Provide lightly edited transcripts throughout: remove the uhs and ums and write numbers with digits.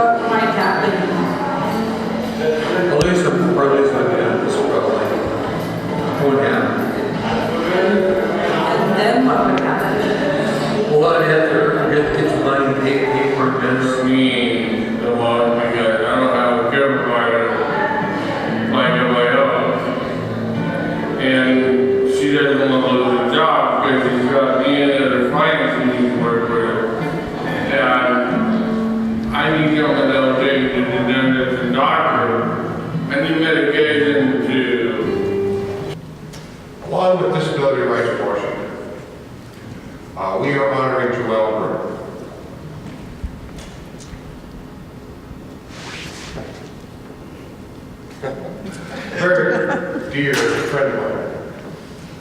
what might happen. At least I'm probably this probably won't happen. And then what would happen? Well, I'd have to get some money to pay for this. Me, the one, because I don't have a care provider like everybody else. And she doesn't want to lose her job because she's got me and other clients she needs to work with. And I need to get on the day to the dentist and doctor. I need medication to. Along with Disability Rights of Washington, we are honoring Joelle Burke. Very dear friend of mine,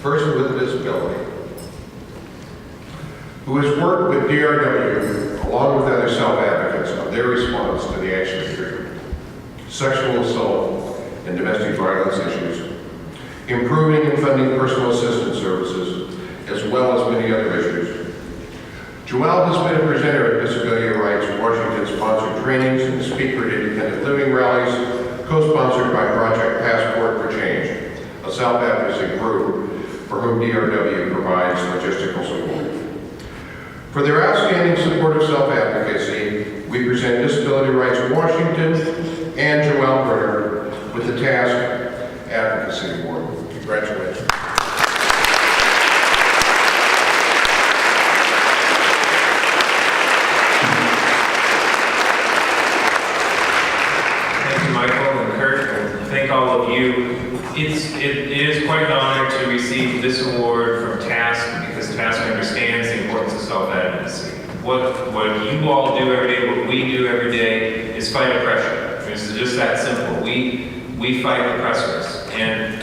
person with a disability, who has worked with DRW along with other self-advocates on their response to the action period, sexual assault and domestic violence issues, improving and funding personal assistance services, as well as many other issues. Joelle has been a presenter at Disability Rights Washington-sponsored trainings and a speaker at independent living rallies, co-sponsored by Project Passport for Change, a self-advocacy group for whom DRW provides logistical support. For their outstanding support of self-advocacy, we present Disability Rights Washington and Joelle Burke with the Task Advocacy Award. Congratulations. Thank all of you. It is quite an honor to receive this award from TASK because TASK understands the importance of self-advocacy. What you all do every day, what we do every day is fight oppression. This is just that simple. We fight oppressors. And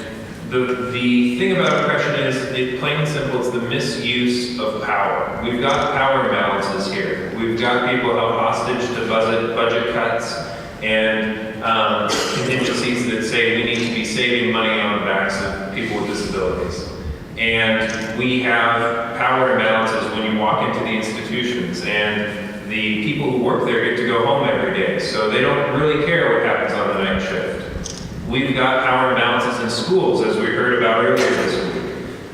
the thing about oppression is, plain and simple, it's the misuse of power. We've got power imbalances here. We've got people held hostage to budget cuts and contingencies that say we need to be saving money on the backs of people with disabilities. And we have power imbalances when you walk into the institutions, and the people who work there get to go home every day, so they don't really care what happens on the night shift. We've got power imbalances in schools, as we heard about earlier this week.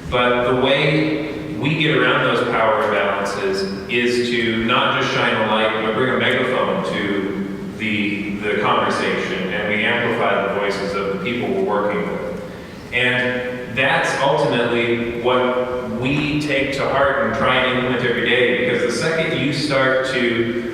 But the way we get around those power imbalances is to not just shine a light, but bring a megaphone to the conversation, and we amplify the voices of the people we're working with. And that's ultimately what we take to heart and try and implement every day, because the second you start to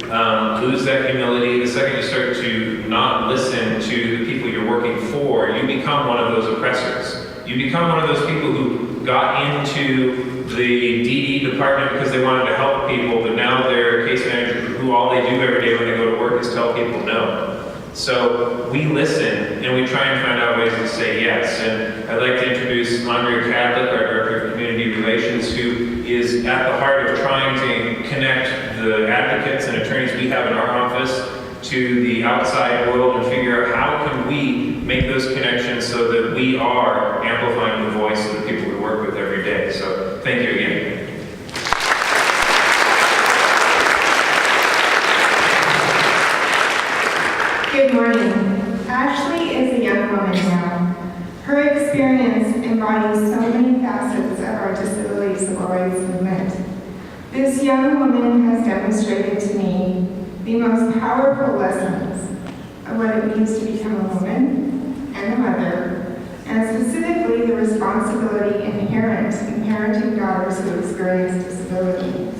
lose that humility, the second you start to not listen to the people you're working for, you become one of those oppressors. You become one of those people who got into the DD department because they wanted to help people, but now they're a case manager who all they do every day when they go to work is tell people no. So we listen and we try and find out ways to say yes. And I'd like to introduce Andrea Cadlick, our Director of Community Relations, who is at the heart of trying to connect the advocates and attorneys we have in our office to the outside world and figure out how can we make those connections so that we are amplifying the voice of the people we work with every day. So thank you again. Good morning. Ashley is a young woman now. Her experience embodies so many facets of our disability civil rights movement. This young woman has demonstrated to me the most powerful lessons of what it means to become a woman and a mother, and specifically the responsibility inherent in parenting daughters who experience disability.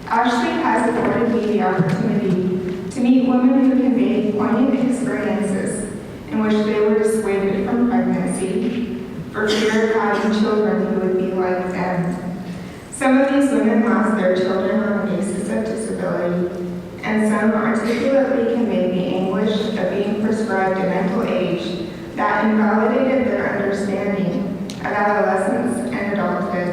Ashley has afforded me the opportunity to meet women who convey poignant experiences in which they were dissuaded from pregnancy for fear of having children who would be like them. Some of these women lost their children on the basis of disability, and some articulately conveyed the anguish of being prescribed a mental age that invalidated their understanding of adolescence and adulthood.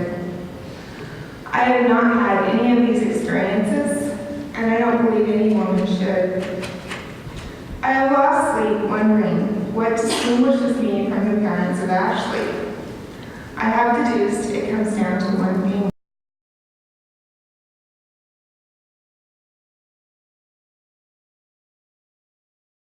I have not had any of these experiences, and I don't believe any woman should. I have lost sleep wondering what distinguishes me from the parents of Ashley. I have deduced it comes down to one thing